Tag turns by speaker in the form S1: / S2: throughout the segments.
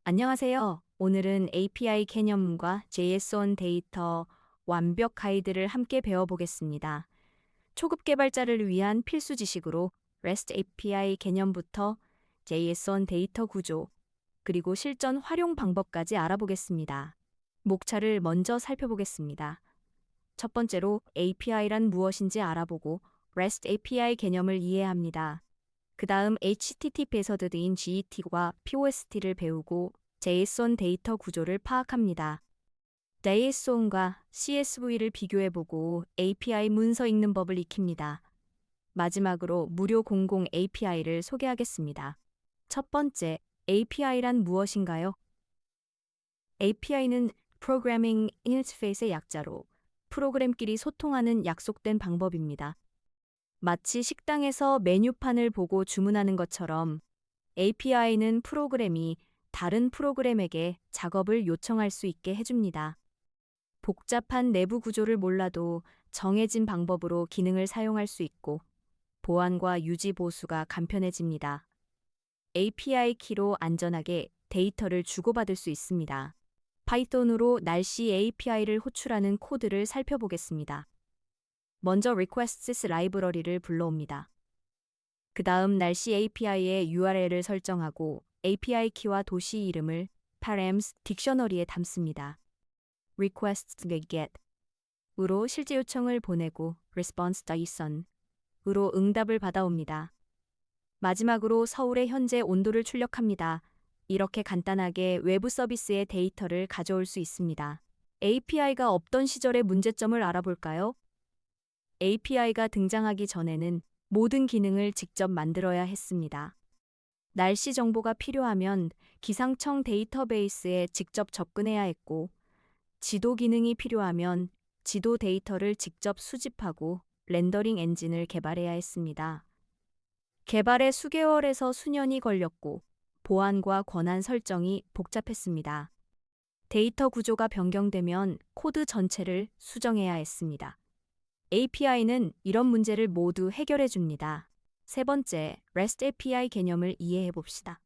S1: 안녕하세요. 오늘은 API 개념과 JSON 데이터 완벽 가이드를 함께 배워보겠습니다. 초급 개발자를 위한 필수 지식으로 REST API 개념부터 JSON 데이터 구조, 그리고 실전 활용 방법까지 알아보겠습니다. 목차를 먼저 살펴보겠습니다. 첫 번째로 API란 무엇인지 알아보고 REST API 개념을 이해합니다. 그 다음 HTTP 메서드인 GET와 POST를 배우고 JSON 데이터 구조를 파악합니다. JSON과 CSV를 비교해보고 API 문서 읽는 법을 익힙니다. 마지막으로 무료 공공 API를 소개하겠습니다. 첫 번째, API란 무엇인가요? API는 Programming Interface의 약자로 프로그램끼리 소통하는 약속된 방법입니다. 마치 식당에서 메뉴판을 보고 주문하는 것처럼 API는 프로그램이 다른 프로그램에게 작업을 요청할 수 있게 해줍니다. 복잡한 내부 구조를 몰라도 정해진 방법으로 기능을 사용할 수 있고 보안과 유지 보수가 간편해집니다. API 키로 안전하게 데이터를 주고받을 수 있습니다. 파이썬으로 날씨 API를 호출하는 코드를 살펴보겠습니다. 먼저 requests 라이브러리를 불러옵니다. 그 다음 날씨 API의 URL을 설정하고 API 키와 도시 이름을 params 딕셔너리에 담습니다. requests get 으로 실제 요청을 보내고 response.json 으로 응답을 받아옵니다. 마지막으로 서울의 현재 온도를 출력합니다. 이렇게 간단하게 외부 서비스의 데이터를 가져올 수 있습니다. API가 없던 시절의 문제점을 알아볼까요? API가 등장하기 전에는 모든 기능을 직접 만들어야 했습니다. 날씨 정보가 필요하면 기상청 데이터베이스에 직접 접근해야 했고, 지도 기능이 필요하면 지도 데이터를 직접 수집하고 렌더링 엔진을 개발해야 했습니다. 개발에 수개월에서 수년이 걸렸고, 보안과 권한 설정이 복잡했습니다. 데이터 구조가 변경되면 코드 전체를 수정해야 했습니다. API는 이런 문제를 모두 해결해 줍니다. 세 번째, REST API 개념을 이해해 봅시다.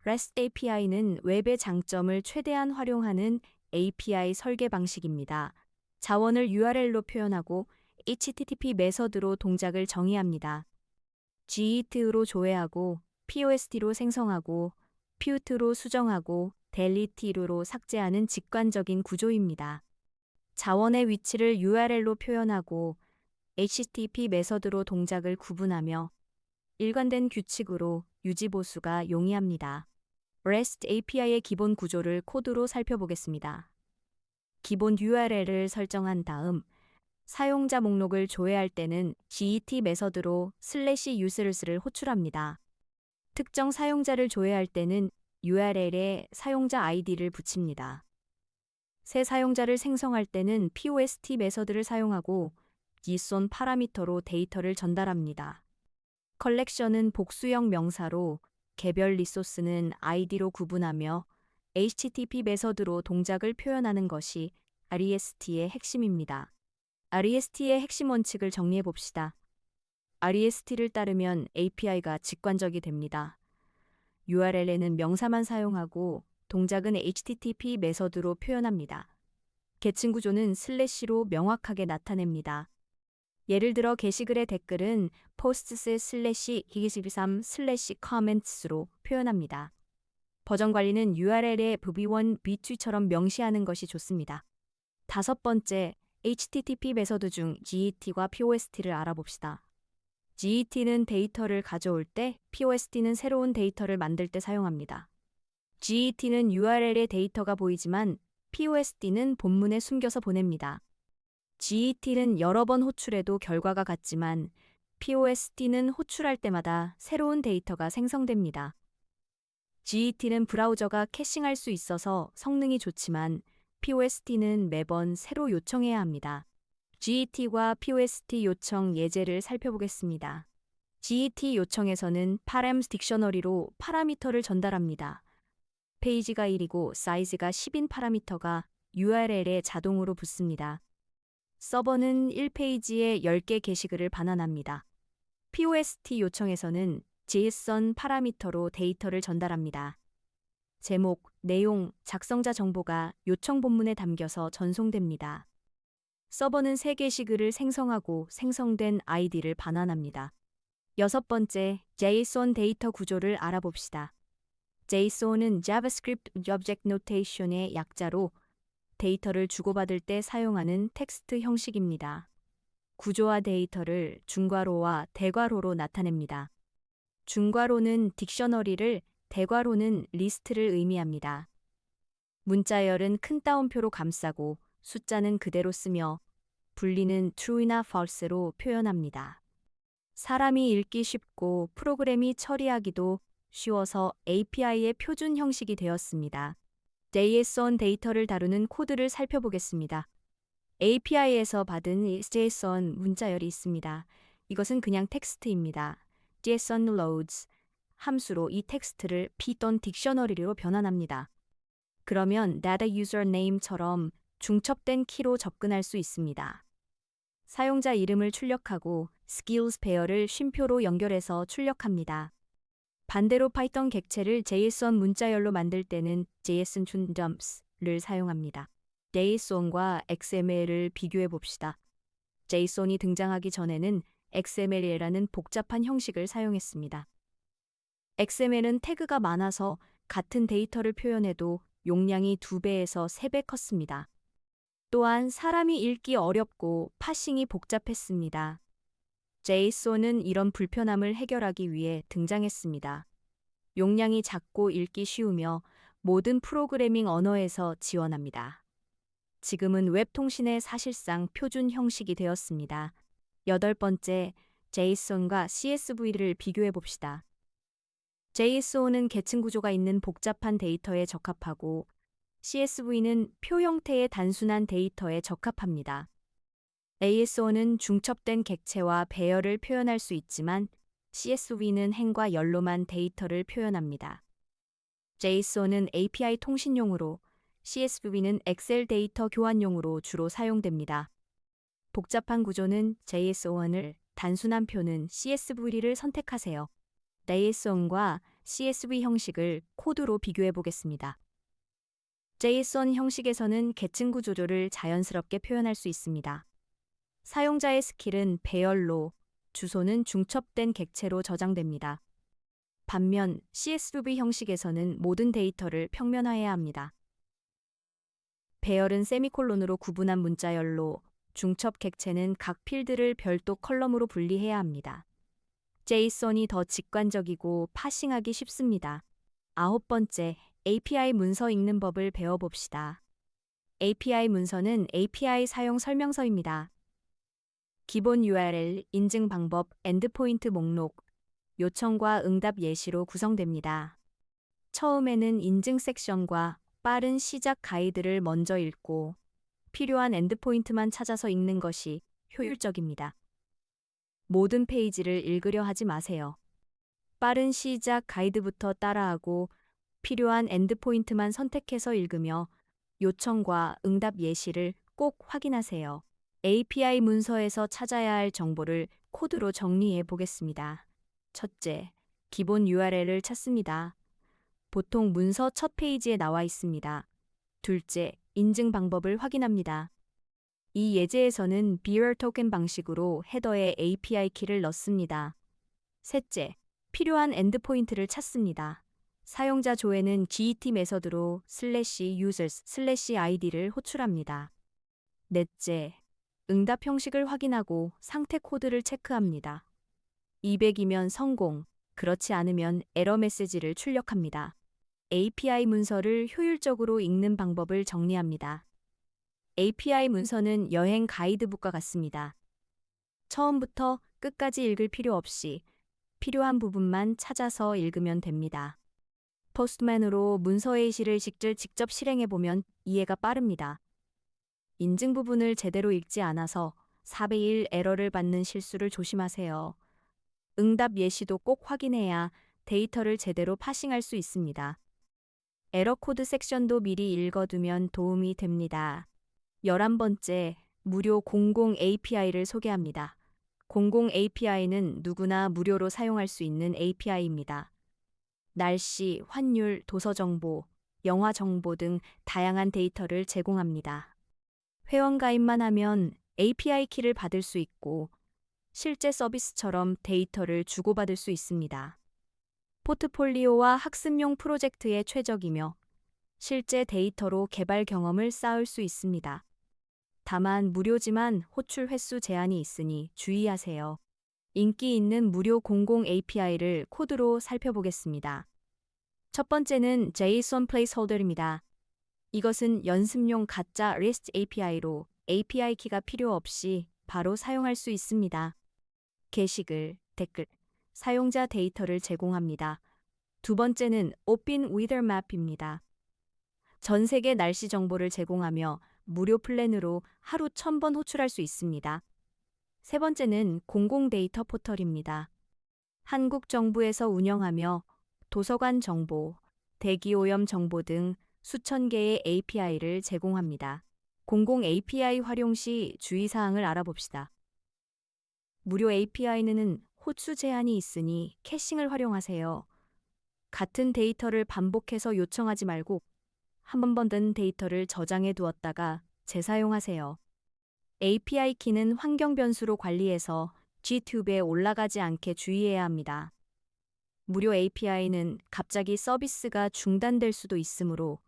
S1: REST API는 웹의 장점을 최대한 활용하는 API 설계 방식입니다. 자원을 URL로 표현하고 HTTP 메서드로 동작을 정의합니다. GET로 조회하고 POST로 생성하고 PUT로 수정하고 delete로 삭제하는 직관적인 구조입니다. 자원의 위치를 URL로 표현하고 HTTP 메서드로 동작을 구분하며 일관된 규칙으로 유지보수가 용이합니다. REST API의 기본 구조를 코드로 살펴보겠습니다. 기본 URL을 설정한 다음 사용자 목록을 조회할 때는 GET 메서드로 /users를 호출합니다. 특정 사용자를 조회할 때는 URL에 사용자 아이디를 붙입니다. 새 사용자를 생성할 때는 POST 메서드를 사용하고 JSON 파라미터로 데이터를 전달합니다. 컬렉션은 복수형 명사로 개별 리소스는 아이디로 구분하며 HTTP 메서드로 동작을 표현하는 것이 REST의 핵심입니다. REST의 핵심 원칙을 정리해 봅시다. REST를 따르면 API가 직관적이 됩니다. URL에는 명사만 사용하고 동작은 HTTP 메서드로 표현합니다. 계층 구조는 슬래시로 명확하게 나타냅니다. 예를 들어 게시글의 댓글은 posts/history3/comments로 표현합니다. 버전 관리는 URL에 v1, v2처럼 명시하는 것이 좋습니다. 다섯 번째, HTTP 메서드 중 GET과 POST를 알아봅시다. GET는 데이터를 가져올 때, POST는 새로운 데이터를 만들 때 사용합니다. GET는 URL에 데이터가 보이지만 POST는 본문에 숨겨서 보냅니다. GET는 여러 번 호출해도 결과가 같지만 POST는 호출할 때마다 새로운 데이터가 생성됩니다. GET는 브라우저가 캐싱할 수 있어서 성능이 좋지만 POST는 매번 새로 요청해야 합니다. GET과 POST 요청 예제를 살펴보겠습니다. GET 요청에서는 params 딕셔너리로 파라미터를 전달합니다. 페이지가 1이고 사이즈가 10인 파라미터가 URL에 자동으로 붙습니다. 서버는 1페이지에 10개 게시글을 반환합니다. POST 요청에서는 JSON 파라미터로 데이터를 전달합니다. 제목, 내용, 작성자 정보가 요청 본문에 담겨서 전송됩니다. 서버는 3개시 글을 생성하고 생성된 아이디를 반환합니다. 6번째, JSON 데이터 구조를 알아봅시다. JSON은 JavaScript Object Notation의 약자로 데이터를 주고받을 때 사용하는 텍스트 형식입니다. 구조화 데이터를 중괄호와 대괄호로 나타냅니다. 중괄호는 딕셔너리를, 대괄호는 리스트를 의미합니다. 문자열은 큰 따옴표로 감싸고 숫자는 그대로 쓰며 분리는 true나 false로 표현합니다. 사람이 읽기 쉽고 프로그램이 처리하기도 쉬워서 API의 표준 형식이 되었습니다. JSON 데이터를 다루는 코드를 살펴보겠습니다. API에서 받은 JSON 문자열이 있습니다. 이것은 그냥 텍스트입니다. JSON loads 함수로 이 텍스트를 Python 딕셔너리로 변환합니다. 그러면 data username처럼 중첩된 키로 접근할 수 있습니다. 사용자 이름을 출력하고 skills 배열을 쉼표로 연결해서 출력합니다. 반대로 파이썬 객체를 JSON 문자열로 만들 때는 JSON dumps 를 사용합니다. JSON과 XML을 비교해 봅시다. JSON이 등장하기 전에는 XML이라는 복잡한 형식을 사용했습니다. XML은 태그가 많아서 같은 데이터를 표현해도 용량이 2배에서 3배 컸습니다. 또한 사람이 읽기 어렵고 파싱이 복잡했습니다. JSON은 이런 불편함을 해결하기 위해 등장했습니다. 용량이 작고 읽기 쉬우며 모든 프로그래밍 언어에서 지원합니다. 지금은 웹 통신의 사실상 표준 형식이 되었습니다. 8번째, JSON과 CSV를 비교해 봅시다. JSON은 계층 구조가 있는 복잡한 데이터에 적합하고 CSV는 표 형태의 단순한 데이터에 적합합니다. ASO는 중첩된 객체와 배열을 표현할 수 있지만 CSV는 행과 열로만 데이터를 표현합니다. JSON은 API 통신용으로, CSV는 엑셀 데이터 교환용으로 주로 사용됩니다. 복잡한 구조는 JSON을, 단순한 표는 CSV를 선택하세요. JSON과 CSV 형식을 코드로 비교해 보겠습니다. JSON 형식에서는 계층 구조를 자연스럽게 표현할 수 있습니다. 사용자의 스킬은 배열로, 주소는 중첩된 객체로 저장됩니다. 반면 CSV 형식에서는 모든 데이터를 평면화해야 합니다. 배열은 세미콜론으로 구분한 문자열로, 중첩 객체는 각 필드를 별도 컬럼으로 분리해야 합니다. JSON이 더 직관적이고 파싱하기 쉽습니다. 9번째, API 문서 읽는 법을 배워봅시다. API 문서는 API 사용 설명서입니다. 기본 URL, 인증 방법, 엔드포인트 목록, 요청과 응답 예시로 구성됩니다. 처음에는 인증 섹션과 빠른 시작 가이드를 먼저 읽고 필요한 엔드포인트만 찾아서 읽는 것이 효율적입니다. 모든 페이지를 읽으려 하지 마세요. 빠른 시작 가이드부터 따라하고 필요한 엔드포인트만 선택해서 읽으며 요청과 응답 예시를 꼭 확인하세요. API 문서에서 찾아야 할 정보를 코드로 정리해 보겠습니다. 첫째, 기본 URL을 찾습니다. 보통 문서 첫 페이지에 나와 있습니다. 둘째, 인증 방법을 확인합니다. 이 예제에서는 bearer token 방식으로 헤더에 API 키를 넣습니다. 셋째, 필요한 엔드포인트를 찾습니다. 사용자 조회는 get 메서드로 /users/id를 호출합니다. 넷째, 응답 형식을 확인하고 상태 코드를 체크합니다. 200이면 성공, 그렇지 않으면 에러 메시지를 출력합니다. API 문서를 효율적으로 읽는 방법을 정리합니다. API 문서는 여행 가이드북과 같습니다. 처음부터 끝까지 읽을 필요 없이 필요한 부분만 찾아서 읽으면 됩니다. 포스트맨으로 문서 예시를 직접 실행해보면 이해가 빠릅니다. 인증 부분을 제대로 읽지 않아서 4배 1 에러를 받는 실수를 조심하세요. 응답 예시도 꼭 확인해야 데이터를 제대로 파싱할 수 있습니다. 에러 코드 섹션도 미리 읽어두면 도움이 됩니다. 11번째, 무료 공공 API를 소개합니다. 공공 API는 누구나 무료로 사용할 수 있는 API입니다. 날씨, 환율, 도서 정보, 영화 정보 등 다양한 데이터를 제공합니다. 회원 가입만 하면 API 키를 받을 수 있고 실제 서비스처럼 데이터를 주고받을 수 있습니다. 포트폴리오와 학습용 프로젝트에 최적이며 실제 데이터로 개발 경험을 쌓을 수 있습니다. 다만 무료지만 호출 횟수 제한이 있으니 주의하세요. 인기 있는 무료 공공 API를 코드로 살펴보겠습니다. 첫 번째는 JSON placeholder입니다. 이것은 연습용 가짜 REST API로 API 키가 필요 없이 바로 사용할 수 있습니다. 게시글, 댓글, 사용자 데이터를 제공합니다. 두 번째는 Open Weather Map입니다. 전 세계 날씨 정보를 제공하며 무료 플랜으로 하루 1000번 호출할 수 있습니다. 세 번째는 공공 데이터 포털입니다. 한국 정부에서 운영하며 도서관 정보, 대기오염 정보 등 수천 개의 API를 제공합니다. 공공 API 활용 시 주의사항을 알아봅시다. 무료 API는 호출 제한이 있으니 캐싱을 활용하세요. 같은 데이터를 반복해서 요청하지 말고 한 번 받은 데이터를 저장해 두었다가 재사용하세요. API 키는 환경 변수로 관리해서 Gtube에 올라가지 않게 주의해야 합니다. 무료 API는 갑자기 서비스가 중단될 수도 있으므로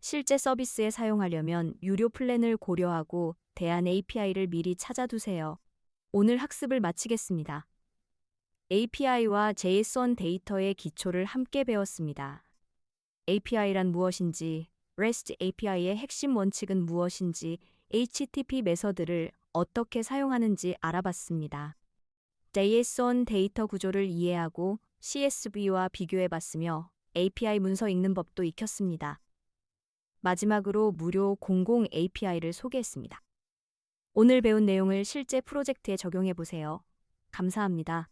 S1: 실제 서비스에 사용하려면 유료 플랜을 고려하고 대안 API를 미리 찾아두세요. 오늘 학습을 마치겠습니다. API와 JSON 데이터의 기초를 함께 배웠습니다. API란 무엇인지, REST API의 핵심 원칙은 무엇인지, HTTP 메서드를 어떻게 사용하는지 알아봤습니다. JSON 데이터 구조를 이해하고 CSV와 비교해봤으며 API 문서 읽는 법도 익혔습니다. 마지막으로 무료 공공 API를 소개했습니다. 오늘 배운 내용을 실제 프로젝트에 적용해보세요. 감사합니다.